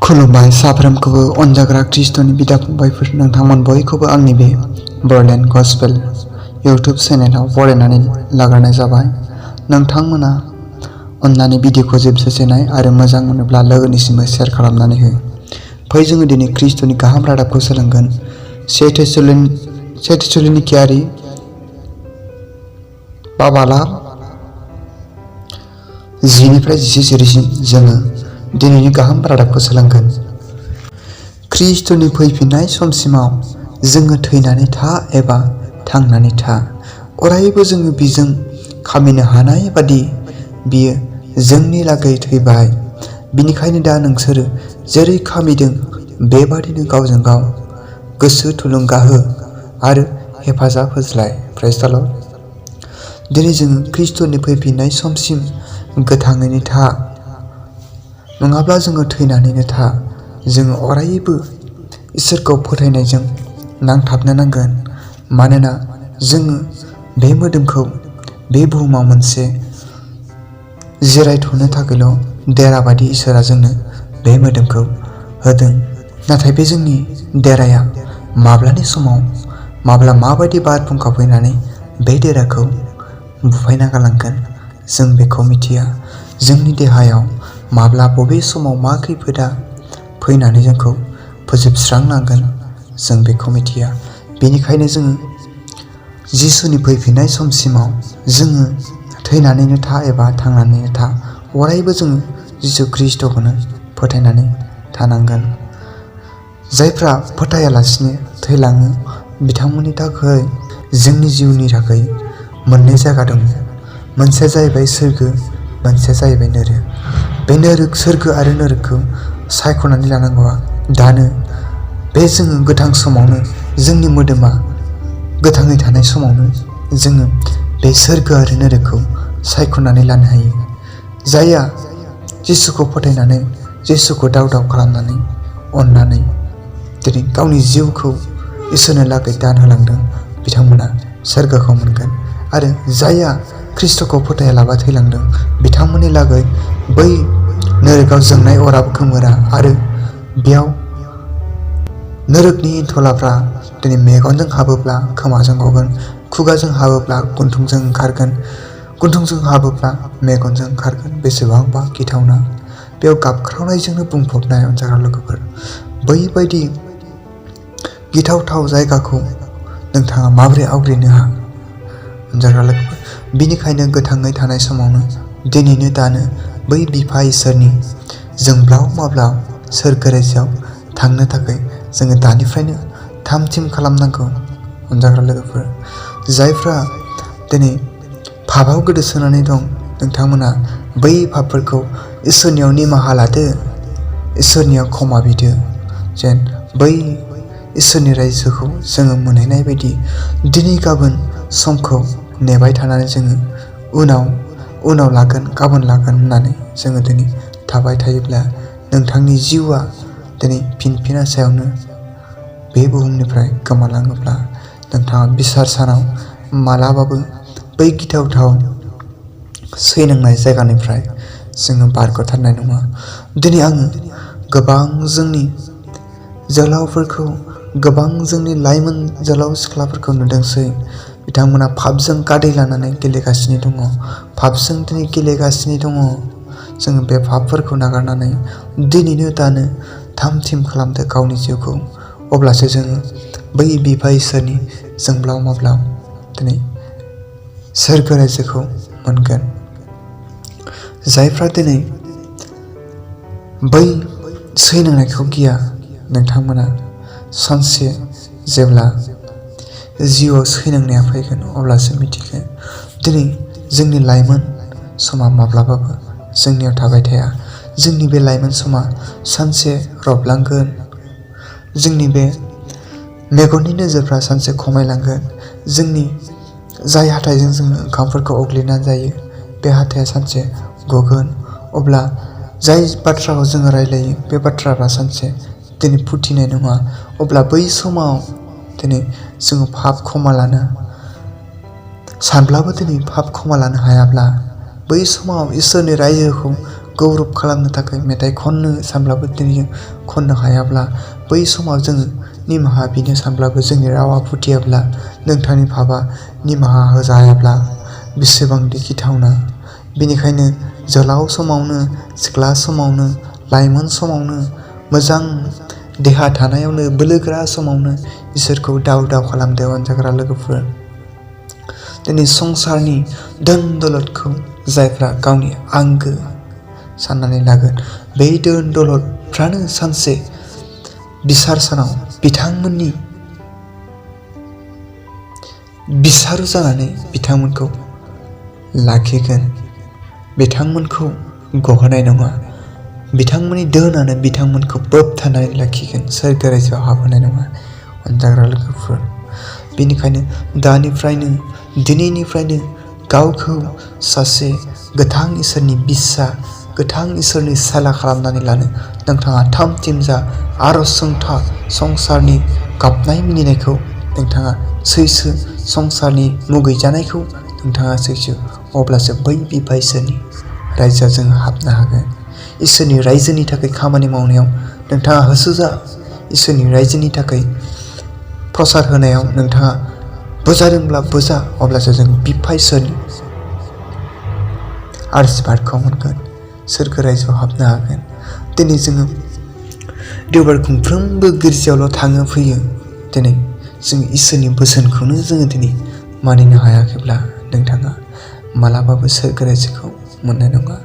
खुलुमबाय साफ्रोमखौबो अनजाग्रा ख्रिस्ट'नि बिदा फंबायफोर नोंथांमोन बयखौबो आंनि बे लवगwfwr इउट्युब चेनेलाव बरायनानै लाग्रोनाय जाबाय। नोंथांमोना अन्नानै भिडिअखौ जोबजासे नाय आरो मोजां मोनोब्ला लोगोनिसिमबो शेयार खालामनानै हो। फै जोङो दिनै ख्रिस्ट'नि गाहाम रादाबखौ सोलोंगोन। से थेसलनिकियारि बाबाला 10-11 सिरिसिम जोङो दिनैनि गाहाम रादाबखौ सोलोंगोन। ख्रिस्ट'नि फैफिननाय समसिमाव जोङो थैनानै था एबा थांनानै था, अरायबो जोङो बिजों खामिनो हानाय बादि बियो जोंनि लागै थैबाय। बिनिखायनो दा नोंसोरो जेरै खामिदों बेबादिनो गावजों गाव गोसो थुलुंगा हो आरो हेफाजाब होज्लाय। प्रेज द लर्ड। दिनै जोङो ख्रिस्ट'नि फैफिननाय समसिम गोथाङैनो था, नङाब्ला जोङो थैनानैनो था। जोङो अरायबो इसोरखौ फोथायनायजों नांथाबनो नांगोन, मानोना जोङो बे मोदोमखौ बे बुहुमाव मोनसे जिरायथ'नो थाखायल' देरा बायदि इसोरा जोंनो बे मोदोमखौ होदों। नाथाय बे जोंनि देराया माब्लानि समाव माब्ला माबायदि बारहुंखा फैनानै बे देराखौ बुफायना गालांगोन जों बेखौ मिथिया। जोंनि देहायाव माब्ला बबे समाव मा खैफोदा फैनानै जोंखौ फोजोबस्रांलांगोन जों बेखौ मिथिया। बेनिखायनो जोङो जिसुनि फैफिननाय समसिमाव जोङो थैनानैनो था एबा थांनानैनो था, अरायबो जोङो जिसु ख्रिस्ट'खौनो फोथायनानै थानांगोन। जायफ्रा फोथायालासिनो थैलाङो बिथांमोननि थाखाय जोंनि जिउनि थाखाय मोननै जायगा दङ। मोनसेया जाहैबाय सोरगो, मोनसेया जाहैबाय नोरक। बे सोरगो आरो नोरकखौ सायख'नानै लानांगौआ दानो। बे जोङो गोथां समावनो जोंनि मोदोमा गोथाङै थानाय समावनो जोङो बे सोरगो आरो नोरकखौ सायख'नानै लानो हायो। जायहा जिसुखौ फोथायनानै जिसुखौ दाव खालामनानै अननानै दिनै गावनि जिउखौ इसोरनो लागै दान होलांदों बिथांमोना सोरगोखौ मोनगोन। आरो जायहा ख्रिस्ट'खौ फोथायालाबा थैलांदों बिथांमोननि लागै बै नोरकआव जोंनाय अराबो खोमोरा आरो बेयाव नोरकनि एन्थलाफ्रा दिनै मेगनजों हाबोब्ला खोमाजों गगोन, खुगाजों हाबोब्ला गन्थंजों ओंखारगोन, गन्थंजों हाबोब्ला मेगनजों ओंखारगोन। बेसेबांबा गिथावना! बेयाव गाबख्रावनायजोंनो बुंफबनाय अनजाग्रा लोगोफोर। बैबायदि गिथावथाव जायगाखौ नोंथाङा माबोरै आवग्रिनो हा अनजाग्रा लोगोफोर? बिनिखायनो गोथाङै थानाय समावनो दिनैनो दानो बै बिफा इसोरनि जोंब्लाव माब्लाव सोरगो रायजोआव थांनो थाखाय जोङो दानिफ्रायनो थाम थिम खालामनांगौ अनजाग्रा लोगोफोर। जायफ्रा दिनै पापआव गोदोसोनानै दं नोंथांमोना बै पापफोरखौ इसोरनियाव निमाहा लादो, इसोरनियाव क्षमा बिदो, जेन बै इसोरनि रायजोखौ जोङो मोनहैनाय बायदि। दिनै गाबोन समखौ नेबाय थानानै जोङो उनाव लागोन, गाबोन लागोन होननानै जोङो दिनै थाबाय थायोब्ला नोंथांनि जिउआ दिनै फिनफिना सायावनो बे बुहुमनिफ्राय गोमालाङोब्ला नोंथाङा बिसार सानाव मालाबाबो बै गिथावथाव सैनांनाय जायगानिफ्राय जोङो बारग'थारनाय नङा। दिनै आङो गोबां जोंनि जोहोलावफोरखौ, गोबां जोंनि लाइमोन जोहोलाव सिख्लाफोरखौ नुदोंसै। बिथांमोना पापजों गादै लानानै गेलेगासिनो दङ, पापजों दिनै गेलेगासिनो दङ। जोङो बे पापफोरखौ नागारनानै दिनैनो दानो थाम थिम खालामदो गावनि जिउखौ, अब्लासो जोङो बै बिफा इसोरनि जोंब्लाव माब्लाव दिनै सोरगो रायजोखौ मोनगोन। जायफ्रा दिनै बै सैनांनायखौ गिया नोंथांमोना सानसे जेब्ला जिउआव सैनांनाया फैगोन अब्लासो मिथिगोन। दिनै जोंनि लाइमोन समा माब्लाबाबो जोंनियाव थाबाय थाया। जोंनि बे लाइमोन समा सानसे रबलांगोन। जोंनि बे मेगननि नोजोरफ्रा सानसे खमायलांगोन। जोंनि जाय हाथाइजों जोङो ओंखामफोरखौ अग्लिनानै जायो बे हाथाइया सानसे गगोन। अब्ला जाय बाथ्राखौ जोङो रायलायो बे बाथ्राफ्रा सानसे दिनै फुथिनाय नङा। अब्ला बै समाव दिनै जोङो पाप क्षमा लानो सानब्लाबो दिनै पाप क्षमा लानो हायाब्ला बै समाव इसोरनि रायजोखौ गौरब खालामनो थाखाय मेथाइ खननो सानब्लाबो दिनै जों खननो हायाब्ला, बै समाव जोङो निमाहा बिनो सानब्लाबो जोंनि रावा फुथियाब्ला, नोंथांनि भाबा निमाहा होजायाब्ला बेसेबांदि गिथावना। बेनिखायनो जोलाव समावनो, सिख्ला समावनो, लाइमोन समावनो, मोजां देहा थानायावनो, बोलोगोरा समावनो इसोरखौ दाव दाव खालामदो अनजाग्रा लोगोफोर। दिनै संसारनि धोन दौलतखौ जायफ्रा गावनि आंगो साननानै लागोन, बै धोन दौलतफ्रानो सानसे बिसार सानाव बिथांमोननि बिसार जानानै बिथांमोनखौ लाखिगोन, बिथांमोनखौ गहोनाय नङा। बिथांमोननि धोनानो बिथांमोनखौ बोबथानानै लाखिगोन, सोरगो रायजोआव हाबहोनाय नङा अनजाग्रा लोगोफोर। बेनिखायनो दानिफ्रायनो, दिनैनिफ्रायनो गावखौ सासे गोथां इसोरनि बिसा, गोथां इसोरनि साला खालामनानै लानो नोंथाङा थाम थिम जा। आरज सोंथा, संसारनि गाबनाय मिनिनायखौ नोंथाङा सैसो, संसारनि मुगैजानायखौ नोंथाङा सैसो, अब्लासो बै बिफा इसोरनि रायजोआव जों हाबनो हागोन। इसोरनि रायजोनि थाखाय खामानि मावनायाव नोंथाङा होसो जा। इसोरनि रायजोनि थाखाय प्रसार होनायाव नोंथाङा बुजादोंब्ला बुजा, अब्लासो जों बिफा इसोरनि आशीर्बादखौ मोनगोन, सोरगो रायजोआव हाबनो हागोन। दिनै जोङो देवबार खुंफ्रोमबो गिर्जायावल' थाङो फैयो, दिनै जों इसोरनि बोसोनखौनो जोङो दिनै मानिनो हायाखैब्ला नोंथाङा मालाबाबो सोरगो रायजोखौ मोननाय नङा।